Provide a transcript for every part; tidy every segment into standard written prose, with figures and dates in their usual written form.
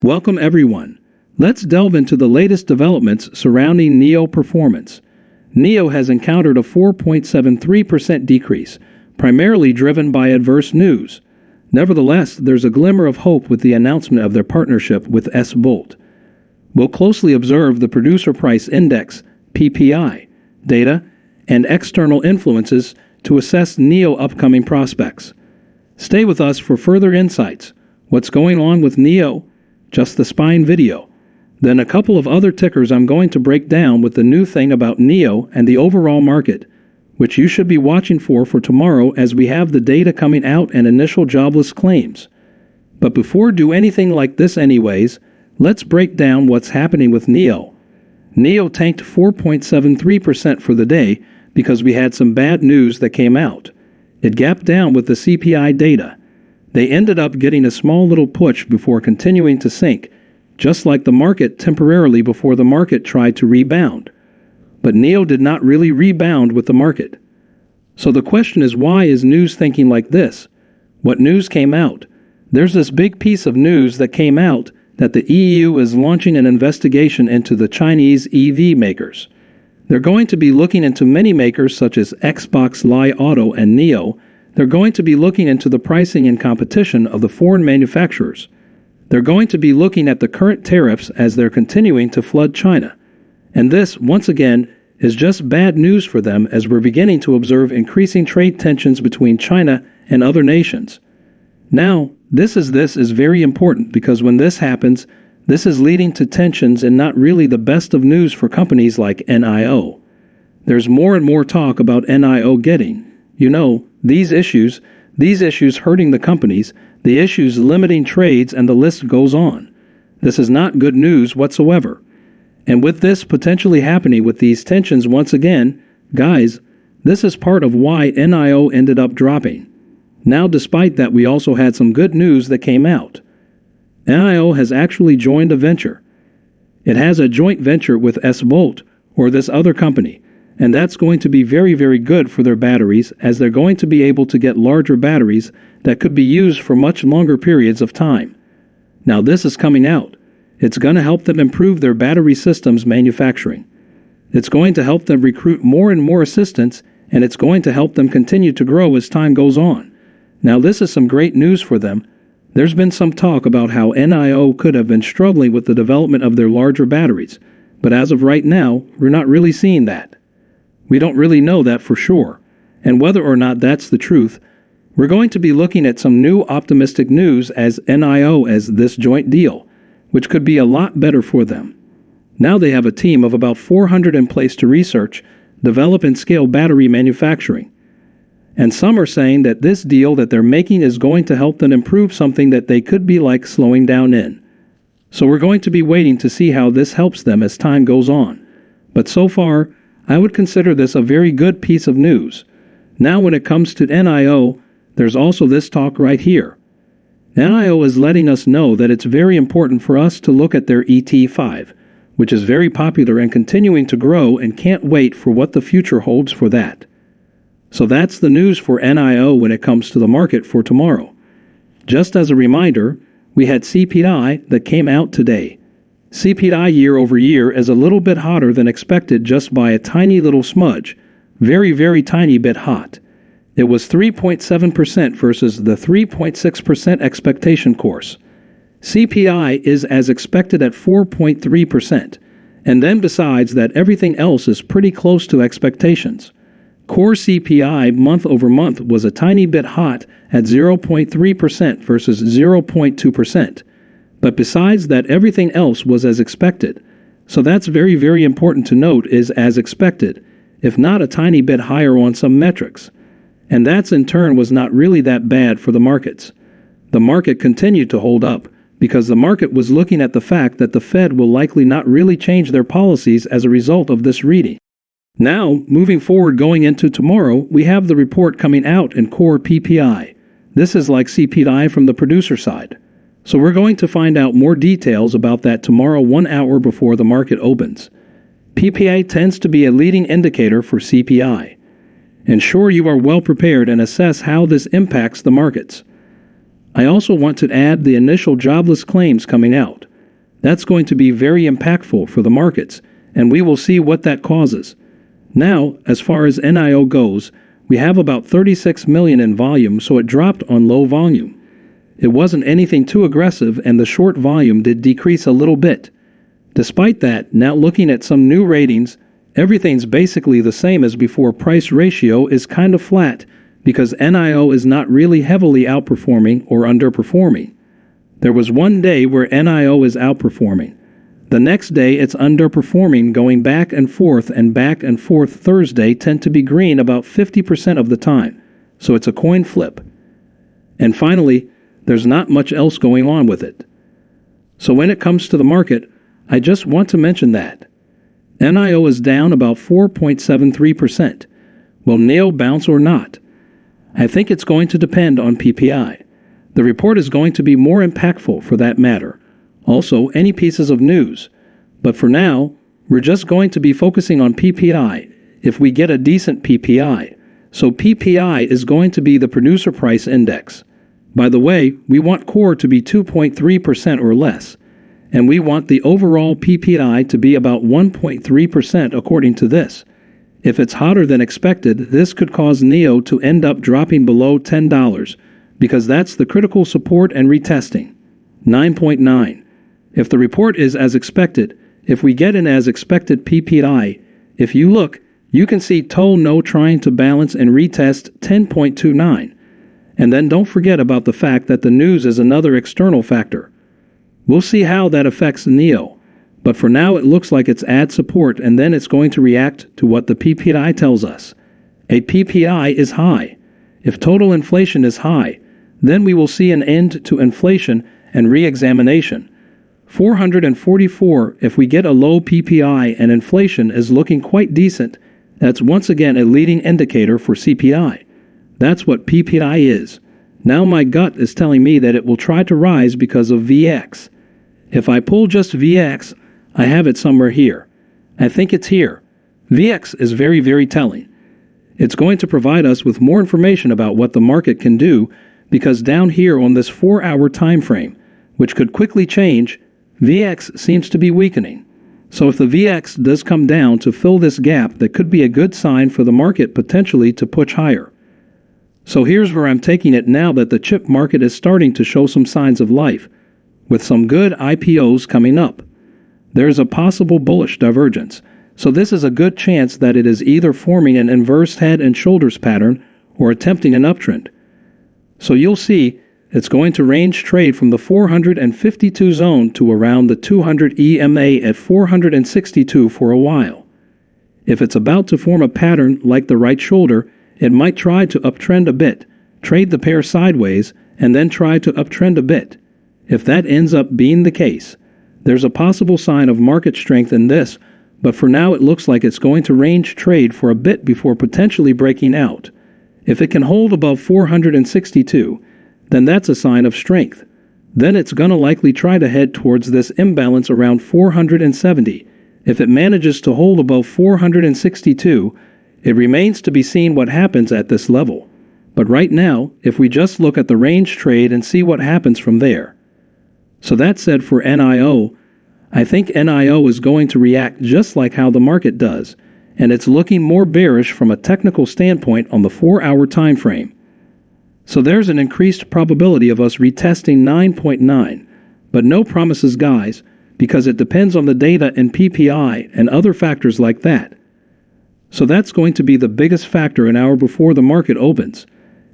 Welcome everyone. Let's delve into the latest developments surrounding NIO performance. NIO has encountered a 4.73% decrease, primarily driven by adverse news. Nevertheless, there's a glimmer of hope with the announcement of their partnership with S-Bolt. We'll closely observe the Producer Price Index, PPI, data, and external influences to assess NIO upcoming prospects. Stay with us for further insights. What's going on with NIO? Just the spine video. Then a couple of other tickers I'm going to break down with the new thing about NIO and the overall market, which you should be watching for tomorrow as we have the data coming out and initial jobless claims. But before do anything like this anyways, let's break down what's happening with NIO. NIO tanked 4.73% for the day because we had some bad news that came out. It gapped down with the CPI data. They ended up getting a small little push before continuing to sink, just like the market temporarily before the market tried to rebound. But NIO did not really rebound with the market. So the question is, why is news thinking like this? What news came out? There's this big piece of news that came out that the EU is launching an investigation into the Chinese EV makers. They're going to be looking into many makers such as Xbox, Li Auto, and NIO. They're going to be looking into the pricing and competition of the foreign manufacturers. They're going to be looking at the current tariffs as they're continuing to flood China. And this, once again, is just bad news for them as we're beginning to observe increasing trade tensions between China and other nations. Now, this is very important because when this happens, this is leading to tensions and not really the best of news for companies like NIO. There's more and more talk about NIO getting, these issues hurting the companies, the issues limiting trades, and the list goes on. This is not good news whatsoever. And with this potentially happening with these tensions once again, guys, this is part of why NIO ended up dropping. Now, despite that, we also had some good news that came out. NIO has actually joined a venture. It has a joint venture with S-Bolt, or this other company, and that's going to be very, very good for their batteries as they're going to be able to get larger batteries that could be used for much longer periods of time. Now, this is coming out. It's going to help them improve their battery systems manufacturing. It's going to help them recruit more and more assistants, and it's going to help them continue to grow as time goes on. Now, this is some great news for them. There's been some talk about how NIO could have been struggling with the development of their larger batteries, but as of right now, we're not really seeing that. We don't really know that for sure, and whether or not that's the truth, we're going to be looking at some new optimistic news as NIO as this joint deal, which could be a lot better for them. Now they have a team of about 400 in place to research, develop, and scale battery manufacturing. And some are saying that this deal that they're making is going to help them improve something that they could be like slowing down in. So we're going to be waiting to see how this helps them as time goes on. But so far, I would consider this a very good piece of news. Now when it comes to NIO, there's also this talk right here. NIO is letting us know that it's very important for us to look at their ET5, which is very popular and continuing to grow, and can't wait for what the future holds for that. So that's the news for NIO when it comes to the market for tomorrow. Just as a reminder, we had CPI that came out today. CPI year over year is a little bit hotter than expected, just by a tiny little smudge, very, very tiny bit hot. It was 3.7% versus the 3.6% expectation course. CPI is as expected at 4.3%, and then besides that, everything else is pretty close to expectations. Core CPI month over month was a tiny bit hot at 0.3% versus 0.2%. But besides that, everything else was as expected. So that's very, very important to note, is as expected, if not a tiny bit higher on some metrics. And that's in turn was not really that bad for the markets. The market continued to hold up because the market was looking at the fact that the Fed will likely not really change their policies as a result of this reading. Now, moving forward going into tomorrow, we have the report coming out in core PPI. This is like CPI from the producer side. So we're going to find out more details about that tomorrow 1 hour before the market opens. PPI tends to be a leading indicator for CPI. Ensure you are well prepared and assess how this impacts the markets. I also want to add the initial jobless claims coming out. That's going to be very impactful for the markets, and we will see what that causes. Now, as far as NIO goes, we have about 36 million in volume, so it dropped on low volume. It wasn't anything too aggressive, and the short volume did decrease a little bit. Despite that, now looking at some new ratings, everything's basically the same as before. Price ratio is kind of flat because NIO is not really heavily outperforming or underperforming. There was one day where NIO is outperforming. The next day it's underperforming, going back and forth. Thursday tend to be green about 50% of the time, so it's a coin flip. And finally, there's not much else going on with it. So when it comes to the market, I just want to mention that NIO is down about 4.73%. Will NIO bounce or not? I think it's going to depend on PPI. The report is going to be more impactful for that matter. Also, any pieces of news. But for now, we're just going to be focusing on PPI if we get a decent PPI. So PPI is going to be the producer price index. By the way, we want core to be 2.3% or less. And we want the overall PPI to be about 1.3% according to this. If it's hotter than expected, this could cause NIO to end up dropping below $10 because that's the critical support and retesting. 9.9. If the report is as expected, if we get an as expected PPI, if you look, you can see no trying to balance and retest 10.29. And then don't forget about the fact that the news is another external factor. We'll see how that affects NIO, but for now it looks like it's at support, and then it's going to react to what the PPI tells us. A PPI is high. If total inflation is high, then we will see an end to inflation and re-examination. 444, if we get a low PPI and inflation is looking quite decent, that's once again a leading indicator for CPI. That's what PPI is. Now my gut is telling me that it will try to rise because of VX. If I pull just VX, I have it somewhere here. I think it's here. VX is very, very telling. It's going to provide us with more information about what the market can do, because down here on this 4-hour time frame, which could quickly change, VX seems to be weakening. So if the VX does come down to fill this gap, that could be a good sign for the market potentially to push higher. So here's where I'm taking it now that the chip market is starting to show some signs of life, with some good IPOs coming up. There's a possible bullish divergence, so this is a good chance that it is either forming an inverse head and shoulders pattern or attempting an uptrend. So you'll see it's going to range trade from the 452 zone to around the 200 EMA at 462 for a while. If it's about to form a pattern like the right shoulder, it might try to uptrend a bit, trade the pair sideways, and then try to uptrend a bit. If that ends up being the case, there's a possible sign of market strength in this, but for now it looks like it's going to range trade for a bit before potentially breaking out. If it can hold above 462, then that's a sign of strength. Then it's going to likely try to head towards this imbalance around 470. If it manages to hold above 462, it remains to be seen what happens at this level. But right now, if we just look at the range trade and see what happens from there. So that said, for NIO, I think NIO is going to react just like how the market does, and it's looking more bearish from a technical standpoint on the 4-hour time frame. So there's an increased probability of us retesting 9.9, but no promises, guys, because it depends on the data and PPI and other factors like that. So that's going to be the biggest factor an hour before the market opens.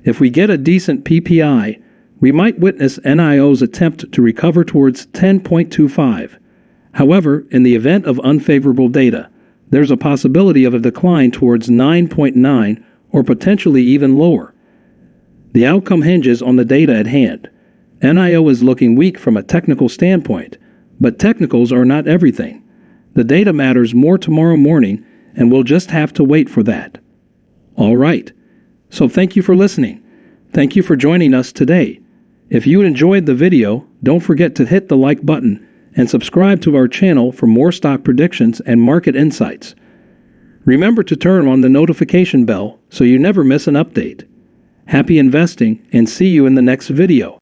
If we get a decent PPI, we might witness NIO's attempt to recover towards 10.25. However, in the event of unfavorable data, there's a possibility of a decline towards 9.9 or potentially even lower. The outcome hinges on the data at hand. NIO is looking weak from a technical standpoint, but technicals are not everything. The data matters more tomorrow morning, and we'll just have to wait for that. All right. So thank you for listening. Thank you for joining us today. If you enjoyed the video, don't forget to hit the like button and subscribe to our channel for more stock predictions and market insights. Remember to turn on the notification bell so you never miss an update. Happy investing, and see you in the next video.